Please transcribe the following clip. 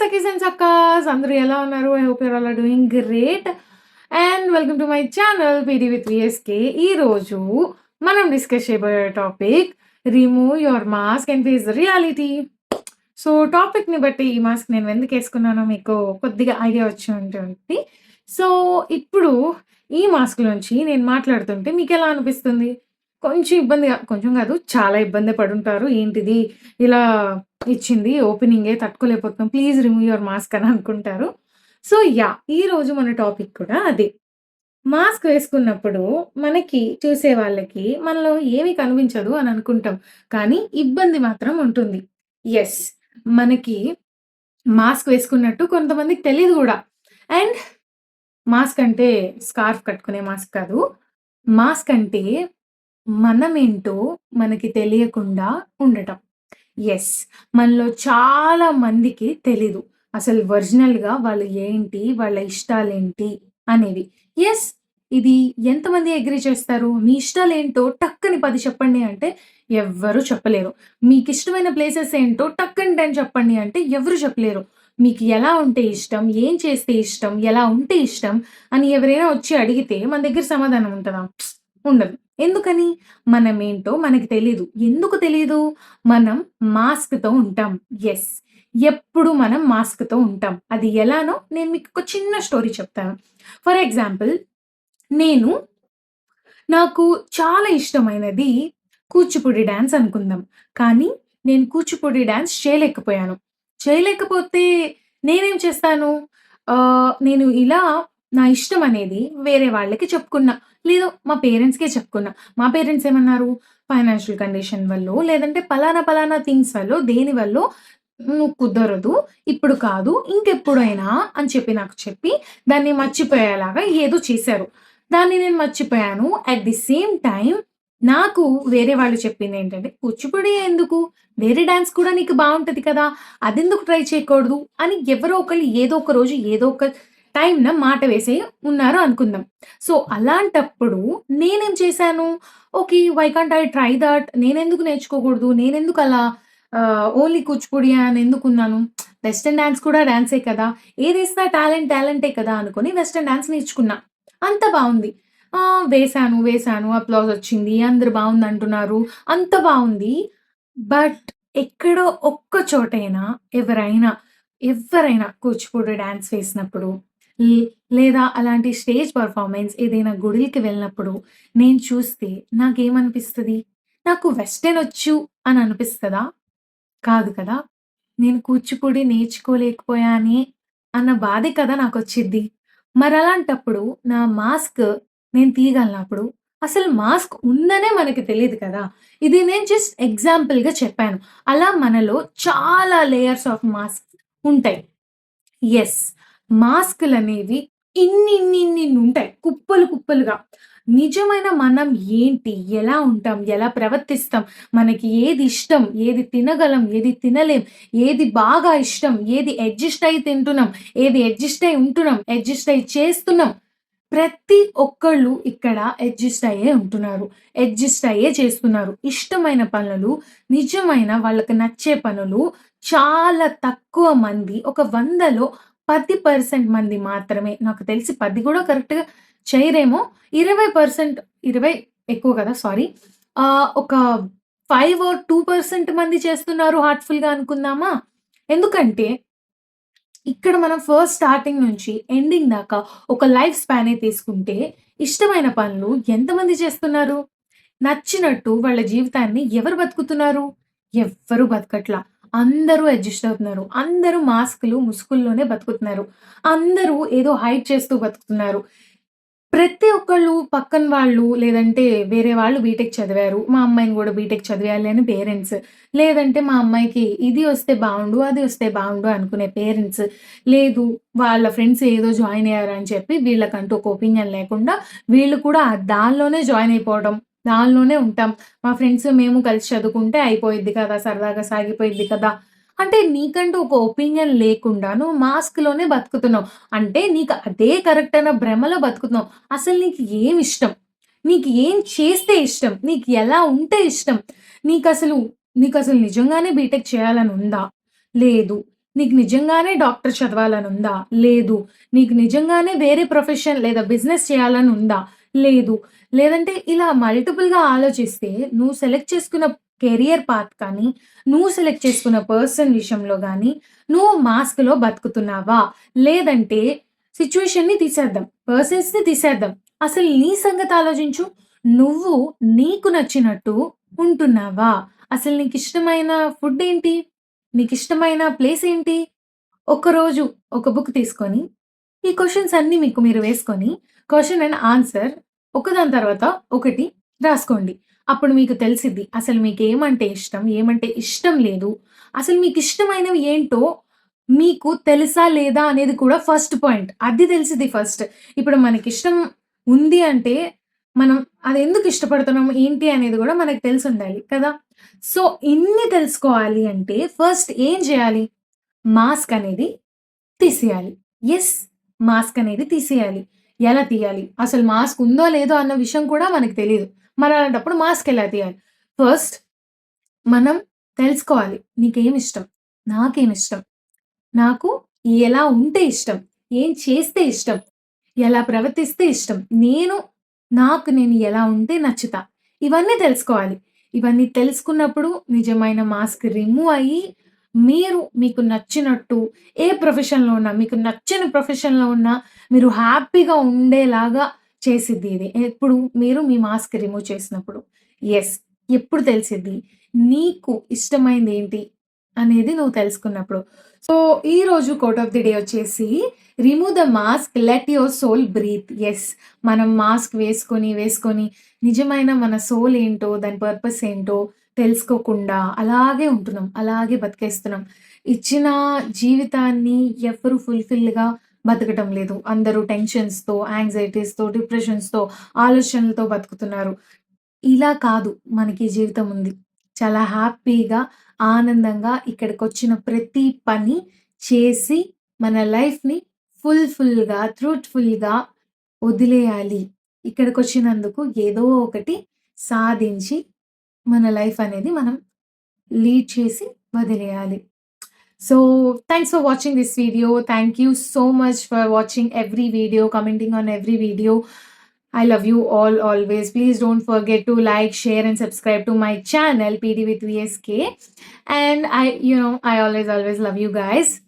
Sakhi's and సక్కాస్ అందరూ ఎలా ఉన్నారు? I hope your all are doing great. And welcome to my channel PD with VSK. ఈరోజు మనం discuss చేయబోయే topic remove your mask and face the reality. So, టాపిక్‌ని బట్టి ఈ మాస్క్ నేను ఎందుకేసుకున్నానో మీకు కొద్దిగా ఐడియా వచ్చి ఉంటుంది. సో, ఇప్పుడు ఈ మాస్క్ నుంచి నేను మాట్లాడుతుంటే మీకెలా అనిపిస్తుంది? కొంచెం ఇబ్బందిగా కొంచెం కాదు చాలా ఇబ్బంది పడుంటారు. ఏంటిది ఇలా ఇచ్చింది ఓపెనింగే తట్టుకోలేకపోతున్నాం. ప్లీజ్ రిమూవ్ యువర్ మాస్క్ అని అనుకుంటారు. So, yeah! ఈరోజు మన టాపిక్ కూడా అదే. మాస్క్ వేసుకున్నప్పుడు మనకి చూసే వాళ్ళకి మనలో ఏమి కనిపించదు అని అనుకుంటాం. కానీ ఇబ్బంది మాత్రం ఉంటుంది. యెస్. మనకి మాస్క్ వేసుకున్నట్టు కొంతమందికి తెలీదు గూడా. అండ్ మాస్క్ అంటే స్కార్ఫ్ కట్టుకునే మాస్క్ కాదు. మాస్క్ అంటే మనమేంటో మనకి తెలియకుండా ఉండటం. యెస్. మనలో చాలా మందికి తెలీదు. అసలు ఒరిజినల్‌గా వాళ్ళు ఏంటి? వాళ్ళ ఇష్టాలేంటి? అనేవి. యెస్. ఇది ఎంతమంది అగ్రీ చేస్తారు? మీ ఇష్టాలేంటో టక్కని 10 చెప్పండి అంటే ఎవ్వరు చెప్పలేరు. మీకిష్టమైన ప్లేసెస్ ఏంటో టక్కని 10 చెప్పండి అంటే ఎవరు చెప్పలేరు. మీకు ఎలా ఉంటే ఇష్టం? ఏం చేస్తే ఇష్టం? ఎలా ఉంటే ఇష్టం? అని ఎవరైనా వచ్చి అడిగితే మన దగ్గర సమాధానం ఉంటదా? ఉండదు. ఎందుకని? మనమేంటో మనకి తెలీదు. ఎందుకు తెలీదు? మనం మాస్క్‌తో ఉంటాం. యెస్. ఎప్పుడు మనం మాస్క్‌తో ఉంటాం. అది ఎలానో నేను మీకు ఒక చిన్న స్టోరీ చెప్తాను. ఫర్ ఎగ్జాంపుల్ నేను నాకు చాలా ఇష్టమైనది కూచిపూడి డాన్స్ అనుకుందాం. కానీ నేను కూచిపూడి డాన్స్ చేయలేకపోయాను. చేయలేకపోతే నేనేం చేస్తాను? నేను ఇలా నా ఇష్టం అనేది వేరే వాళ్ళకి చెప్పుకున్నా. లేదు మా పేరెంట్స్‌కే చెప్పుకున్నా. మా పేరెంట్స్ ఏమన్నారు? ఫైనాన్షియల్ కండిషన్ వల్లో, లేదంటే పలానా పలానా థింగ్స్ వల్లో, దేని వల్లో "నువ్వు కుదరదు. ఇప్పుడు కాదు. ఇంకెప్పుడైనా" అని చెప్పి నాకు చెప్పి దాన్ని మర్చిపోయేలాగా ఏదో చేశారు. దాన్ని నేను మర్చిపోయాను. అట్ ది సేమ్ టైమ్ నాకు వేరే వాళ్ళు చెప్పిందేంటంటే, "కూచిపూడి ఎందుకు? వేరే డాన్స్ కూడా నీకు బావుంటది కదా! అదెందుకు ట్రై చేయకూడదు?" అని ఎవరో ఒకళ్ళు ఏదో ఒక రోజు ఏదో ఒక టైంన మాట వేసే ఉన్నారు అనుకుందాం. సో, అలాంటప్పుడు నేనేం చేశాను, okay. Why can't I try that? నేనెందుకు నేర్చుకోకూడదు? నేనెందుకు అలా ఓన్లీ కూచిపూడి అని ఎందుకున్నాను? వెస్టర్న్ డాన్స్ కూడా డాన్సే కదా! ఏదేసినా టాలెంట్ టాలెంటే కదా! అనుకోని వెస్టర్న్ డాన్స్ నేర్చుకున్నా. అంత బావుంది. వేశాను. అప్లాజ్ వచ్చింది. అందరూ బావుందంటున్నారు. అంత బావుంది. బట్ ఎక్కడో ఒక్క చోటైనా ఎవరైనా, ఎవ్వరైనా కూచిపూడి డాన్స్ వేసినప్పుడు లే లేదా అలాంటి స్టేజ్ పెర్ఫార్మన్స్ ఏదైనా గుడిలకి వెళ్ళినప్పుడు నేను చూస్తే నాకేమనిపిస్తది? నాకు వెస్టర్న్ వచ్చు అని అనిపిస్తదా? కాదు కదా! నేను కూచిపూడి నేర్చుకోలేకపోయానే అన్న బాధే కదా నాకొచ్చిద్ది. మరలాంటప్పుడు నా మాస్క్ నేను తీయగలనా అప్పుడు? అసలు మాస్క్ ఉందనే మనకి తెలీదు కదా! ఇది నేను జస్ట్ ఎగ్జాంపుల్‌గా చెప్పాను. అలా మనలో చాలా లేయర్స్ ఆఫ్ మాస్క్స్ ఉంటాయి. యెస్. మాస్కులనేవి ఇన్నిన్నిన్నిన్నుంటాయి. కుప్పలు కుప్పలుగా. నిజమైన మనం ఏంటి? ఎలా ఉంటాం? ఎలా ప్రవర్తిస్తాం? మనకి ఏది ఇష్టం? ఏది తినగలం? ఏది తినలేం? ఏది బాగా ఇష్టం? ఏది అడ్జస్ట్ అయ్యి తింటున్నాం? ఏది అడ్జస్ట్ అయ్యి ఉంటున్నాం? అడ్జస్ట్ అయ్యి చేస్తున్నాం? ప్రతి ఒక్కళ్ళు ఇక్కడ అడ్జస్ట్ అయ్యే ఉంటున్నారు. అడ్జస్ట్ అయ్యే చేస్తున్నారు. ఇష్టమైన పనులు, నిజమైన వాళ్ళకి నచ్చే పనులు చాలా తక్కువ మంది ఒక 100లో 10% మంది మాత్రమే నాకు తెలిసి 10 కూడా కరెక్ట్‌గా చేయరేమో 20% 20 ఎక్కువ కదా! సారీ. ఒక 5 ఆర్ 2% మంది చేస్తున్నారు హార్ట్‌ఫుల్‌గా అనుకుందామా? ఎందుకంటే ఇక్కడ మనం ఫస్ట్ స్టార్టింగ్ నుంచి ఎండింగ్ దాకా ఒక లైఫ్ స్పానే తీసుకుంటే, ఇష్టమైన పనులు ఎంతమంది చేస్తున్నారు? నచ్చినట్టు వాళ్ళ జీవితాన్ని ఎవరు బతుకుతున్నారు? ఎవ్వరు బతకట్ల. అందరూ అడ్జస్ట్ అవుతున్నారు. అందరూ మాస్కులు, ముసుగుల్లోనే బతుకుతున్నారు. అందరూ ఏదో హైడ్ చేస్తూ బతుకుతున్నారు. ప్రతి ఒక్కళ్ళు పక్కన వాళ్ళు లేదంటే వేరే వాళ్ళు బీటెక్ చదివారు. మా అమ్మాయిని గూడా బీటెక్ చదివియాలి అని పేరెంట్స్. లేదంటే మా అమ్మాయికి ఇది వస్తే బావుండు, అది వస్తే బావుండు అనుకునే పేరెంట్స్. లేదు వాళ్ళ ఫ్రెండ్స్ ఏదో జాయిన్ అయ్యారని చెప్పి వీళ్ళకంటూ ఒక ఒపీనియన్ లేకుండా వీళ్ళు కూడా దానిలోనే జాయిన్ అయిపోవడం. దానిలోనే ఉంటాం. మా ఫ్రెండ్స్ మేము కలిసి చదువుకుంటే అయిపోయిద్ది కదా! సరదాగా సాగిపోయిద్ది కదా! అంటే నీకంటూ ఒక ఒపీనియన్ లేకుండా నువ్వు మాస్క్‌లోనే బతుకుతున్నావు. అంటే నీకు అదే కరెక్ట్ అన్న భ్రమలో బతుకుతున్నావు. అసలు నీకు ఏమిష్టం? నీకు ఏం చేస్తే ఇష్టం? నీకు ఎలా ఉంటే ఇష్టం? నీకసలు నీకసలు నిజంగానే బీటెక్ చేయాలని ఉందా? లేదు. నీకు నిజంగానే డాక్టర్ చదవాలనుందా? లేదు. నీకు నిజంగానే వేరే ప్రొఫెషన్ లేదా బిజినెస్ చేయాలని ఉందా? లేదు. లేదంటే ఇలా మల్టిపుల్‌గా ఆలోచిస్తే నువ్వు సెలెక్ట్ చేసుకున్న కెరియర్ పాత్ కానీ, నువ్వు సెలెక్ట్ చేసుకున్న పర్సన్ విషయంలో గానీ, నువ్వు మాస్క్‌లో బతుకుతున్నావా? లేదంటే సిట్యుయేషన్‌ని తీసేద్దాం. పర్సన్స్‌ని తీసేద్దాం. అసలు నీ సంగతి ఆలోచించు. నువ్వు నీకు నచ్చినట్టు ఉంటున్నావా? అసలు నీకిష్టమైన ఫుడ్ ఏంటి? నీకిష్టమైన ప్లేస్ ఏంటి? ఒక్కరోజు ఒక బుక్ తీసుకొని, ఈ క్వెషన్స్ అన్నీ మీకు మీరు వేసుకొని, క్వెషన్ అండ్ ఆన్సర్ ఒకదాని తర్వాత ఒకటి రాసుకోండి. అప్పుడు మీకు తెలిసిద్ది. అసలు మీకేమంటే ఇష్టం? ఏమంటే ఇష్టం లేదు? అసలు మీకిష్టమైనవి ఏంటో మీకు తెలుసా? లేదా? అనేది కూడా ఫస్ట్ పాయింట్. అది తెలిసిద్ది ఫస్ట్. ఇప్పుడు మనకిష్టం ఉంది అంటే, మనం అదెందుకు ఇష్టపడుతున్నాం? ఏంటి? అనేది గూడా మనకు తెలిసుండాలి కదా! సో, ఇన్ని తెలుసుకోవాలి అంటే ఫస్ట్ ఏం జేయాలి? మాస్క్ అనేది తీసేయాలి. యెస్. మాస్క్ అనేది తీసేయాలి. ఎలా తీయాలి? అసలు మాస్క్ ఉందో లేదో అన్న విషయం కూడా మనకు తెలీదు. మరలాంటప్పుడు మాస్క్ ఎలా తీయాలి? ఫస్ట్ మనం తెలుసుకోవాలి. నీకేమిష్టం? నాకేమిష్టం? నాకు ఎలా ఉంటే ఇష్టం? ఏం చేస్తే ఇష్టం? ఎలా ప్రవర్తిస్తే ఇష్టం? నేను ఎలా ఉంటే నచ్చుతా? ఇవన్నీ తెలుసుకోవాలి. ఇవన్నీ తెలుసుకున్నప్పుడు నిజమైన మాస్క్ రిమూవ్ అయ్యి, మీకు నచ్చినట్టు ఏ ప్రొఫెషన్‌లో ఉన్నా, మీకు నచ్చని ప్రొఫెషన్‌లో ఉన్నా, మీరు హ్యాపీగా ఉండేలాగా చేసిద్ది ఇది. ఎప్పుడు? మీరు మీ మాస్క్ రిమూవ్ చేసినప్పుడు. యెస్. ఎప్పుడు తెలిసిద్ది? నీకు ఇష్టమైందేంటి అనేది నువ్వు తెలుసుకున్నప్పుడు. సో, ఈరోజు కోట్ ఆఫ్ ది డే వచ్చేసి remove the mask, let your soul breathe. Yes. మనం మాస్క్ వేసుకొని నిజమైన మన సోల్ ఏంటో, దాని పర్పస్ ఏంటో తెలుసుకోకుండా అలాగే ఉంటున్నాం. అలాగే బతికేస్తున్నాం. ఇచ్చిన జీవితాన్ని ఎవ్వరు ఫుల్‌ఫిల్‌గా బతకటం లేదు. అందరూ టెన్షన్స్‌తో, యాంగ్జైటీస్‌తో, డిప్రెషన్స్‌తో, ఆలోచనలతో బతుకుతున్నారు. ఇలా కాదు మనకి జీవితం ఉంది. చాలా హ్యాపీగా, ఆనందంగా ఇక్కడికొచ్చిన ప్రతి పని చేసి మన లైఫ్‌ని ట్రూత్‌ఫుల్‌గా వదిలేయాలి. ఇక్కడికొచ్చినందుకు ఏదో ఒకటి సాధించి మన లైఫ్ అనేది మనం లీడ్ చేసి వదిలేయాలి. So, thanks for watching this video. Thank you so much for watching every video, commenting on every video. I love you all always. Please don't forget to like, share, and subscribe to my channel, PD with VSK. And I always love you guys.